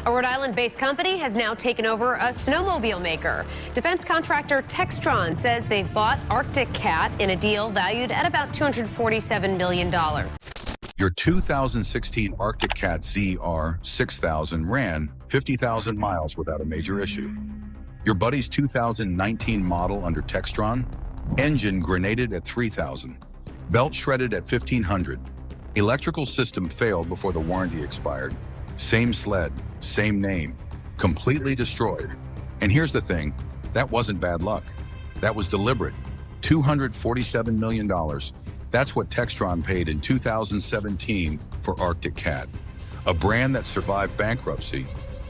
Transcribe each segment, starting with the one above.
A Rhode Island-based company has now taken over a snowmobile maker. Defense contractor Textron says they've bought Arctic Cat in a deal valued at about $247 million. Your 2016 Arctic Cat ZR 6000 ran 50,000 miles without a major issue. Your buddy's 2019 model under Textron, engine grenaded at 3,000, belt shredded at 1,500, electrical system failed before the warranty expired, same sled, same name, completely destroyed. And here's the thing, that wasn't bad luck. That was deliberate. $247 million. That's what Textron paid in 2017 for Arctic Cat, a brand that survived bankruptcy,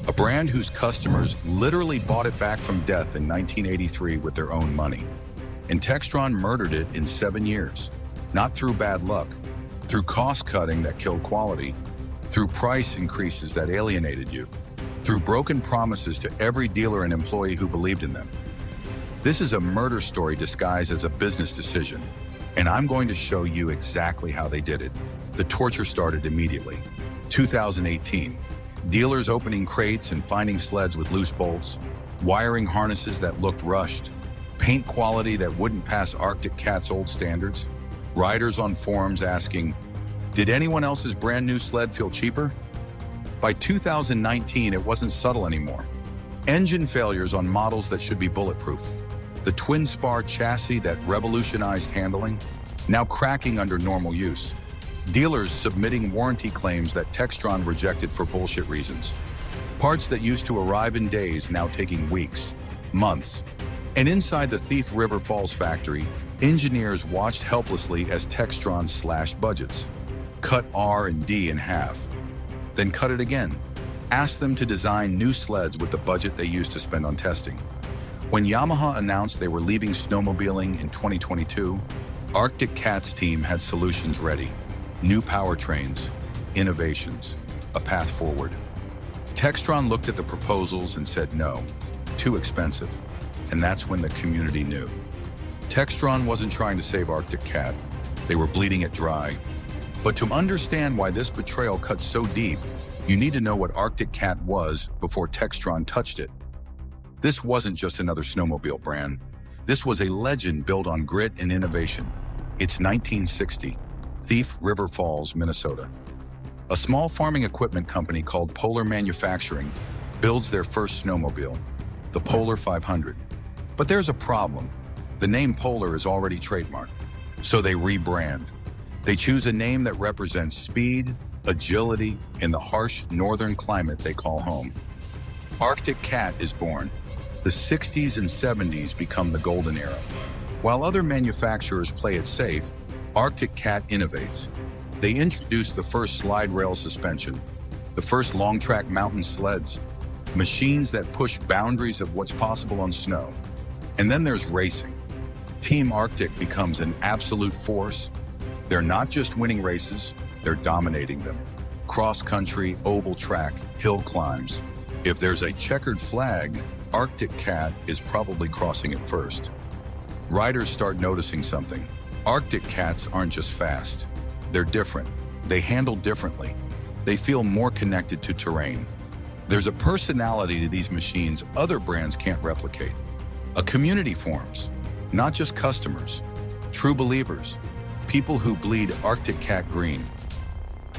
a brand whose customers literally bought it back from death in 1983 with their own money. And Textron murdered it in 7 years, not through bad luck, through cost cutting that killed quality, through price increases that alienated you, through broken promises to every dealer and employee who believed in them. This is a murder story disguised as a business decision, and I'm going to show you exactly how they did it. The torture started immediately. 2018, dealers opening crates and finding sleds with loose bolts, wiring harnesses that looked rushed, paint quality that wouldn't pass Arctic Cat's old standards, riders on forums asking, did anyone else's brand new sled feel cheaper? By 2019, it wasn't subtle anymore. Engine failures on models that should be bulletproof. The twin spar chassis that revolutionized handling, now cracking under normal use. Dealers submitting warranty claims that Textron rejected for bullshit reasons. Parts that used to arrive in days now taking weeks, months. And inside the Thief River Falls factory, engineers watched helplessly as Textron slashed budgets, cut R&D in half, then cut it again, asked them to design new sleds with the budget they used to spend on testing. When Yamaha announced they were leaving snowmobiling in 2022, Arctic Cat's team had solutions ready. New powertrains, innovations, a path forward. Textron looked at the proposals and said no, too expensive. And that's when the community knew. Textron wasn't trying to save Arctic Cat. They were bleeding it dry. But to understand why this betrayal cut so deep, you need to know what Arctic Cat was before Textron touched it. This wasn't just another snowmobile brand. This was a legend built on grit and innovation. It's 1960, Thief River Falls, Minnesota. A small farming equipment company called Polar Manufacturing builds their first snowmobile, the Polar 500. But there's a problem. The name Polar is already trademarked, so they rebrand. They choose a name that represents speed, agility, and the harsh northern climate they call home. Arctic Cat is born. The 60s and 70s become the golden era. While other manufacturers play it safe, Arctic Cat innovates. They introduce the first slide rail suspension, the first long-track mountain sleds, machines that push boundaries of what's possible on snow. And then there's racing. Team Arctic becomes an absolute force. They're not just winning races, they're dominating them. Cross-country, oval track, hill climbs. If there's a checkered flag, Arctic Cat is probably crossing it first. Riders start noticing something. Arctic Cats aren't just fast. They're different. They handle differently. They feel more connected to terrain. There's a personality to these machines other brands can't replicate. A community forms, not just customers, true believers, people who bleed Arctic Cat green.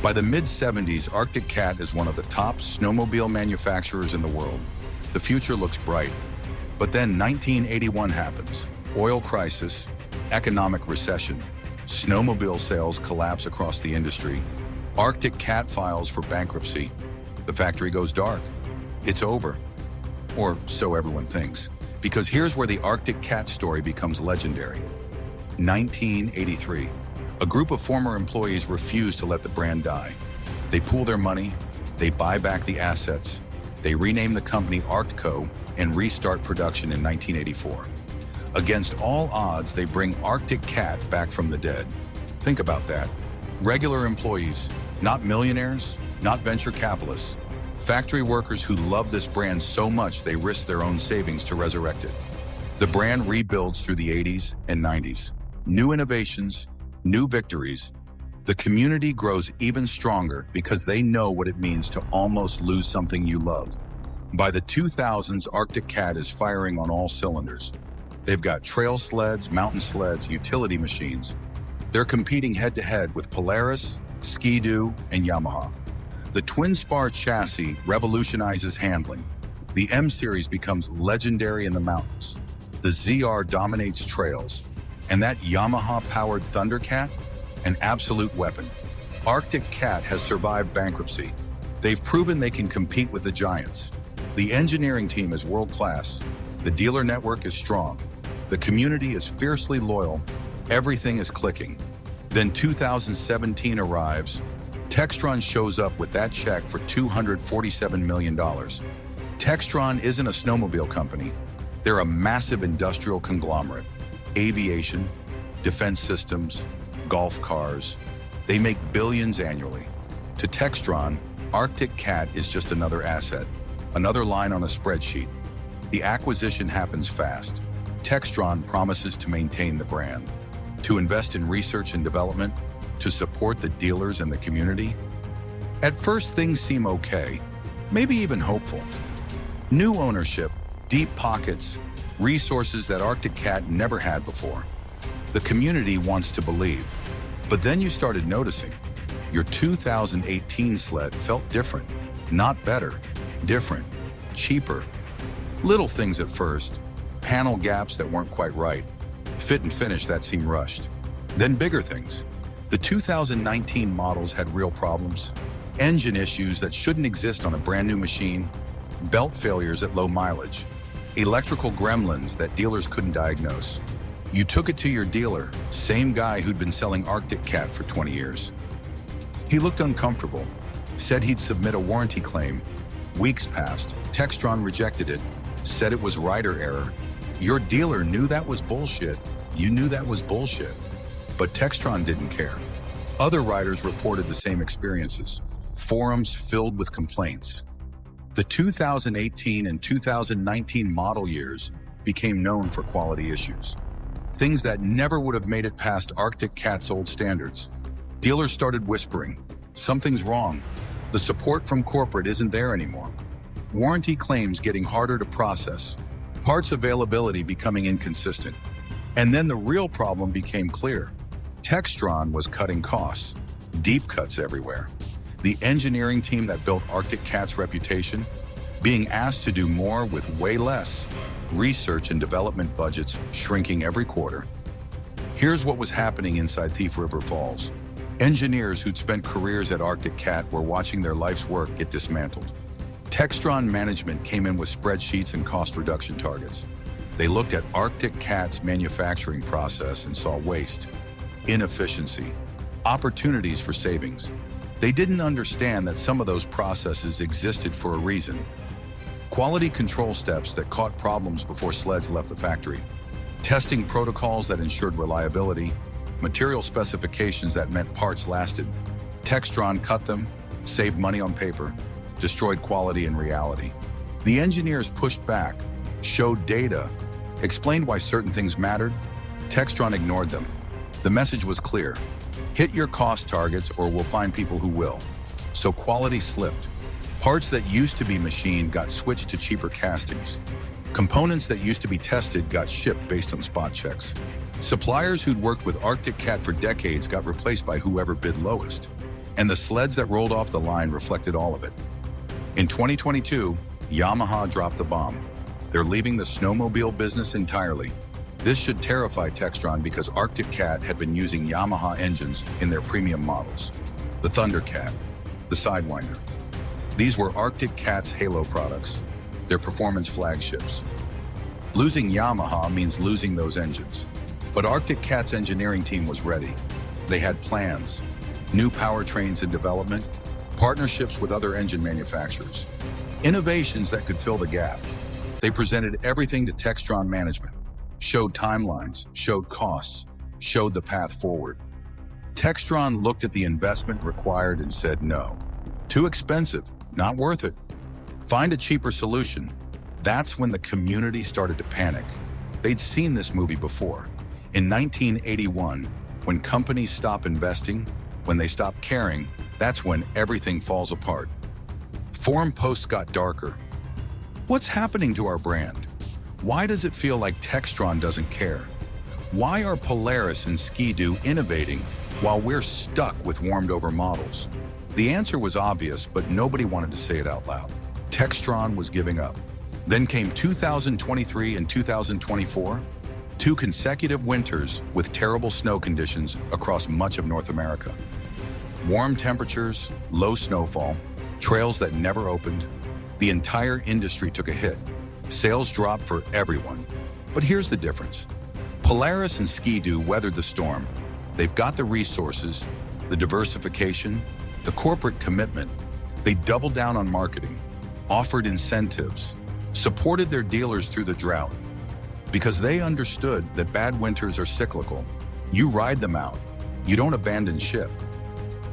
By the mid-70s, Arctic Cat is one of the top snowmobile manufacturers in the world. The future looks bright. But then 1981 happens. Oil crisis, economic recession, snowmobile sales collapse across the industry. Arctic Cat files for bankruptcy. The factory goes dark. It's over. Or so everyone thinks. Because here's where the Arctic Cat story becomes legendary. 1983. A group of former employees refuse to let the brand die. They pool their money, they buy back the assets, they rename the company Arctco and restart production in 1984. Against all odds, they bring Arctic Cat back from the dead. Think about that. Regular employees, not millionaires, not venture capitalists. Factory workers who love this brand so much they risk their own savings to resurrect it. The brand rebuilds through the 80s and 90s. New innovations, new victories, The community grows even stronger because they know what it means to almost lose something you love. By the 2000s, Arctic Cat is firing on all cylinders. They've got trail sleds, mountain sleds, utility machines. They're competing head-to-head with Polaris, Ski-Doo, and Yamaha. The twin-spar chassis revolutionizes handling. The M-Series becomes legendary in the mountains. The ZR dominates trails. And that Yamaha-powered Thundercat? An absolute weapon. Arctic Cat has survived bankruptcy. They've proven they can compete with the giants. The engineering team is world-class. The dealer network is strong. The community is fiercely loyal. Everything is clicking. Then 2017 arrives. Textron shows up with that check for $247 million. Textron isn't a snowmobile company. They're a massive industrial conglomerate. Aviation, defense systems, golf cars. They make billions annually. To Textron, Arctic Cat is just another asset, another line on a spreadsheet. The acquisition happens fast. Textron promises to maintain the brand, to invest in research and development, to support the dealers and the community. At first, things seem okay, maybe even hopeful. New ownership, deep pockets, resources that Arctic Cat never had before. The community wants to believe. But then you started noticing. Your 2018 sled felt different, not better, different, cheaper. Little things at first, panel gaps that weren't quite right, fit and finish that seemed rushed. Then bigger things. The 2019 models had real problems, engine issues that shouldn't exist on a brand new machine, belt failures at low mileage, electrical gremlins that dealers couldn't diagnose. You took it to your dealer, same guy who'd been selling Arctic Cat for 20 years. He looked uncomfortable, said he'd submit a warranty claim. Weeks passed, Textron rejected it, said it was rider error. Your dealer knew that was bullshit. You knew that was bullshit. But Textron didn't care. Other riders reported the same experiences, forums filled with complaints. The 2018 and 2019 model years became known for quality issues. Things that never would have made it past Arctic Cat's old standards. Dealers started whispering, something's wrong. The support from corporate isn't there anymore. Warranty claims getting harder to process. Parts availability becoming inconsistent. And then the real problem became clear. Textron was cutting costs, deep cuts everywhere. The engineering team that built Arctic Cat's reputation, being asked to do more with way less. Research and development budgets shrinking every quarter. Here's what was happening inside Thief River Falls. Engineers who'd spent careers at Arctic Cat were watching their life's work get dismantled. Textron management came in with spreadsheets and cost reduction targets. They looked at Arctic Cat's manufacturing process and saw waste, inefficiency, opportunities for savings. They didn't understand that some of those processes existed for a reason. Quality control steps that caught problems before sleds left the factory. Testing protocols that ensured reliability. Material specifications that meant parts lasted. Textron cut them, saved money on paper, destroyed quality in reality. The engineers pushed back, showed data, explained why certain things mattered. Textron ignored them. The message was clear. Hit your cost targets or we'll find people who will. So quality slipped. Parts that used to be machined got switched to cheaper castings. Components that used to be tested got shipped based on spot checks. Suppliers who'd worked with Arctic Cat for decades got replaced by whoever bid lowest. And the sleds that rolled off the line reflected all of it. In 2022, Yamaha dropped the bomb. They're leaving the snowmobile business entirely. This should terrify Textron because Arctic Cat had been using Yamaha engines in their premium models. The Thundercat, the Sidewinder. These were Arctic Cat's halo products, their performance flagships. Losing Yamaha means losing those engines. But Arctic Cat's engineering team was ready. They had plans, new powertrains in development, partnerships with other engine manufacturers, innovations that could fill the gap. They presented everything to Textron management, showed timelines, showed costs, showed the path forward. Textron looked at the investment required and said no. Too expensive, not worth it. Find a cheaper solution. That's when the community started to panic. They'd seen this movie before. In 1981, when companies stop investing, When they stop caring, that's when everything falls apart. Forum posts got darker. What's happening to our brand? Why does it feel like Textron doesn't care? Why are Polaris and Ski-Doo innovating while we're stuck with warmed-over models? The answer was obvious, but nobody wanted to say it out loud. Textron was giving up. Then came 2023 and 2024, 2 consecutive winters with terrible snow conditions across much of North America. Warm temperatures, low snowfall, trails that never opened. The entire industry took a hit. Sales dropped for everyone. But here's the difference. Polaris and Ski-Doo weathered the storm. They've got the resources, the diversification, the corporate commitment. They doubled down on marketing, offered incentives, supported their dealers through the drought. Because they understood that bad winters are cyclical. You ride them out. You don't abandon ship.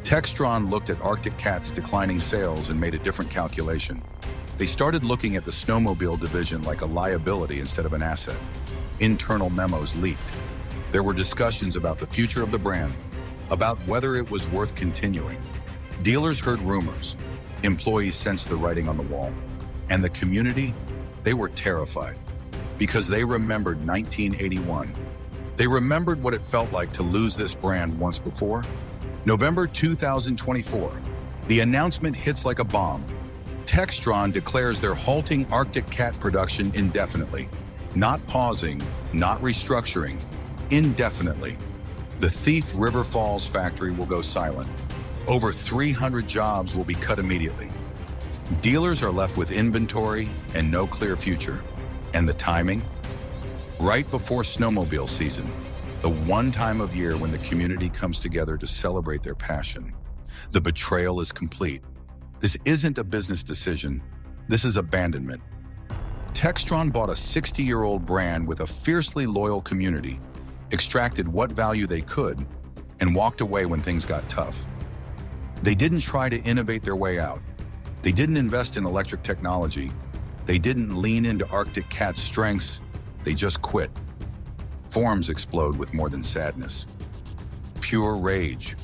Textron looked at Arctic Cat's declining sales and made a different calculation. They started looking at the snowmobile division like a liability instead of an asset. Internal memos leaked. There were discussions about the future of the brand, about whether it was worth continuing. Dealers heard rumors. Employees sensed the writing on the wall. And the community, they were terrified because they remembered 1981. They remembered what it felt like to lose this brand once before. November 2024, the announcement hits like a bomb. Textron declares they're halting Arctic Cat production indefinitely. Not pausing, not restructuring, indefinitely. The Thief River Falls factory will go silent. Over 300 jobs will be cut immediately. Dealers are left with inventory and no clear future. And the timing? Right before snowmobile season, the one time of year when the community comes together to celebrate their passion. The betrayal is complete. This isn't a business decision. This is abandonment. Textron bought a 60-year-old brand with a fiercely loyal community, extracted what value they could, and walked away when things got tough. They didn't try to innovate their way out. They didn't invest in electric technology. They didn't lean into Arctic Cat's strengths. They just quit. Forums explode with more than sadness. Pure rage.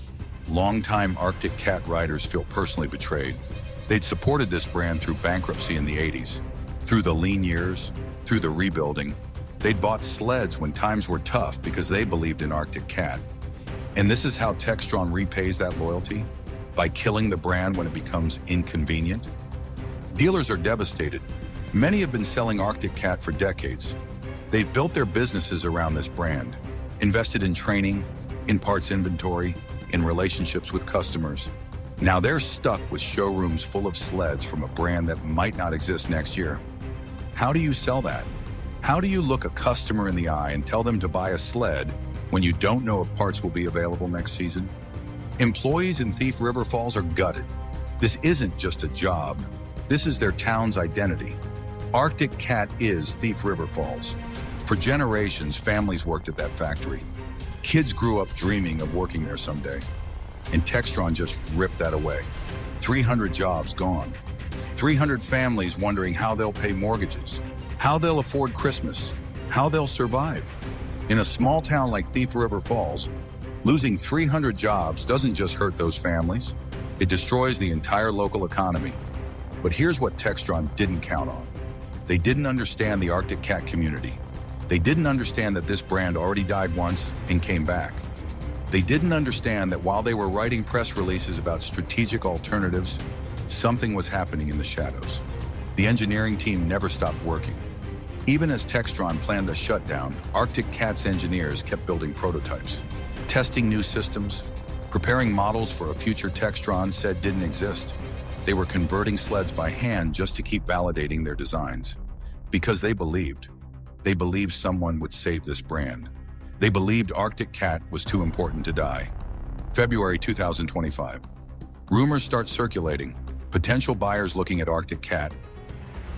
Longtime Arctic Cat riders feel personally betrayed. They'd supported this brand through bankruptcy in the 80s, through the lean years, through the rebuilding. They'd bought sleds when times were tough because they believed in Arctic Cat. And this is how Textron repays that loyalty, by killing the brand when it becomes inconvenient. Dealers are devastated. Many have been selling Arctic Cat for decades. They've built their businesses around this brand, invested in training, in parts inventory, in relationships with customers. Now they're stuck with showrooms full of sleds from a brand that might not exist next year. How do you sell that? How do you look a customer in the eye and tell them to buy a sled when you don't know if parts will be available next season? Employees in Thief River Falls are gutted. This isn't just a job. This is their town's identity. Arctic Cat is Thief River Falls. For generations, families worked at that factory. Kids grew up dreaming of working there someday. And Textron just ripped that away. 300 jobs gone. 300 families wondering how they'll pay mortgages, how they'll afford Christmas, how they'll survive. In a small town like Thief River Falls, losing 300 jobs doesn't just hurt those families, it destroys the entire local economy. But here's what Textron didn't count on. They didn't understand the Arctic Cat community. They didn't understand that this brand already died once and came back. They didn't understand that while they were writing press releases about strategic alternatives, something was happening in the shadows. The engineering team never stopped working. Even as Textron planned the shutdown, Arctic Cat's engineers kept building prototypes, testing new systems, preparing models for a future Textron said didn't exist. They were converting sleds by hand just to keep validating their designs. Because they believed. They believed someone would save this brand. They believed Arctic Cat was too important to die. February 2025. Rumors start circulating. Potential buyers looking at Arctic Cat.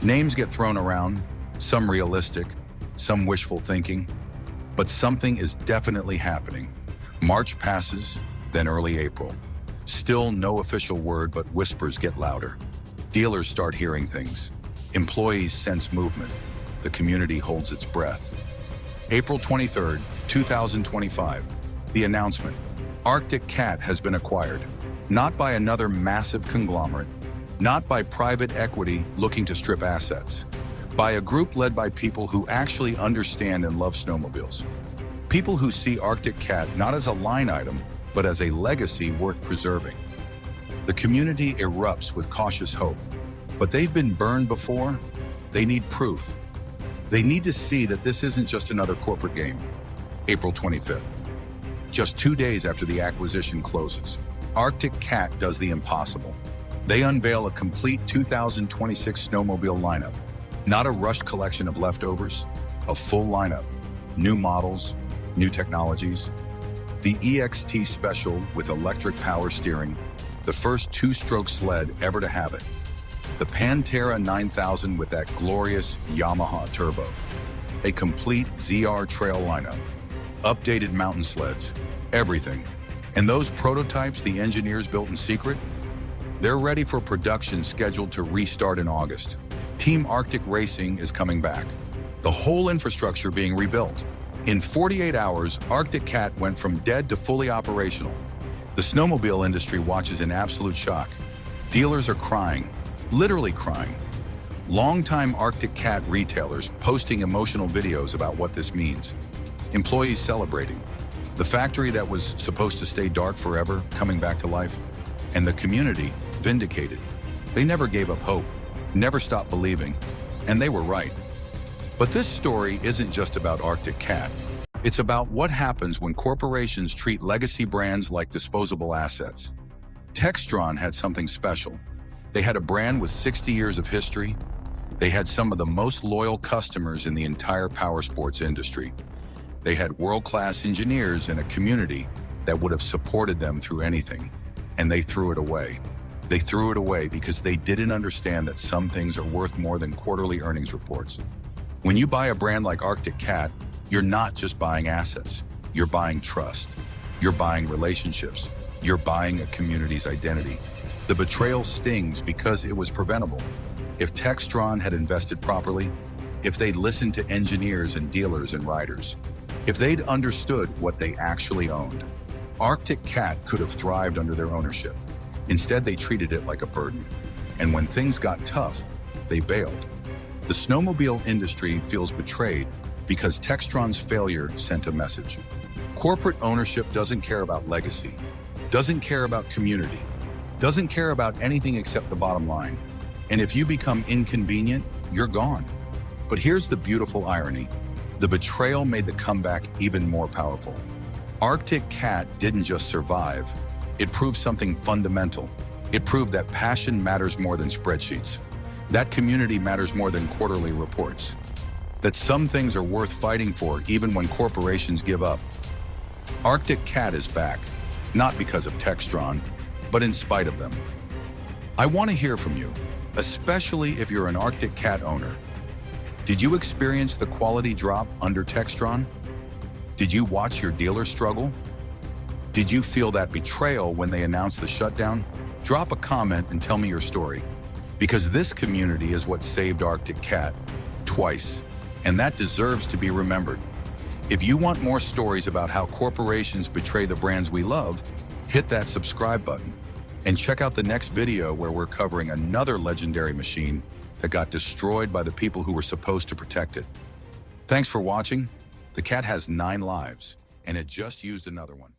Names get thrown around, some realistic, some wishful thinking. But something is definitely happening. March passes, then early April. Still no official word, but whispers get louder. Dealers start hearing things. Employees sense movement. The community holds its breath. April 23rd, 2025. The announcement. Arctic Cat has been acquired, not by another massive conglomerate, not by private equity looking to strip assets, by a group led by people who actually understand and love snowmobiles. People who see Arctic Cat not as a line item, but as a legacy worth preserving. The community erupts with cautious hope, but they've been burned before. They need proof. They need to see that this isn't just another corporate game. April 25th. Just 2 days after the acquisition closes, Arctic Cat does the impossible. They unveil a complete 2026 snowmobile lineup. Not a rushed collection of leftovers, a full lineup. New models, new technologies. The EXT Special with electric power steering, the first two-stroke sled ever to have it. The Pantera 9000 with that glorious Yamaha turbo. A complete ZR trail lineup. Updated mountain sleds, everything. And those prototypes the engineers built in secret? They're ready for production scheduled to restart in August. Team Arctic Racing is coming back. The whole infrastructure being rebuilt. In 48 hours, Arctic Cat went from dead to fully operational. The snowmobile industry watches in absolute shock. Dealers are crying, literally crying. Longtime Arctic Cat retailers posting emotional videos about what this means. Employees celebrating. The factory that was supposed to stay dark forever coming back to life. And the community vindicated. They never gave up hope, never stopped believing, and they were right. But this story isn't just about Arctic Cat. It's about what happens when corporations treat legacy brands like disposable assets. Textron had something special. They had a brand with 60 years of history. They had some of the most loyal customers in the entire powersports industry. They had world-class engineers and a community that would have supported them through anything. And they threw it away. They threw it away because they didn't understand that some things are worth more than quarterly earnings reports. When you buy a brand like Arctic Cat, you're not just buying assets. You're buying trust. You're buying relationships. You're buying a community's identity. The betrayal stings because it was preventable. If Textron had invested properly, if they'd listened to engineers and dealers and riders, if they'd understood what they actually owned, Arctic Cat could have thrived under their ownership. Instead, they treated it like a burden. And when things got tough, they bailed. The snowmobile industry feels betrayed because Textron's failure sent a message. Corporate ownership doesn't care about legacy, doesn't care about community, doesn't care about anything except the bottom line. And if you become inconvenient, you're gone. But here's the beautiful irony. The betrayal made the comeback even more powerful. Arctic Cat didn't just survive, it proved something fundamental. It proved that passion matters more than spreadsheets. That community matters more than quarterly reports. That some things are worth fighting for even when corporations give up. Arctic Cat is back, not because of Textron, but in spite of them. I want to hear from you, especially if you're an Arctic Cat owner. Did you experience the quality drop under Textron? Did you watch your dealer struggle? Did you feel that betrayal when they announced the shutdown? Drop a comment and tell me your story. Because this community is what saved Arctic Cat twice, and that deserves to be remembered. If you want more stories about how corporations betray the brands we love, hit that subscribe button and check out the next video where we're covering another legendary machine that got destroyed by the people who were supposed to protect it. Thanks for watching. The cat has 9 lives, and it just used another one.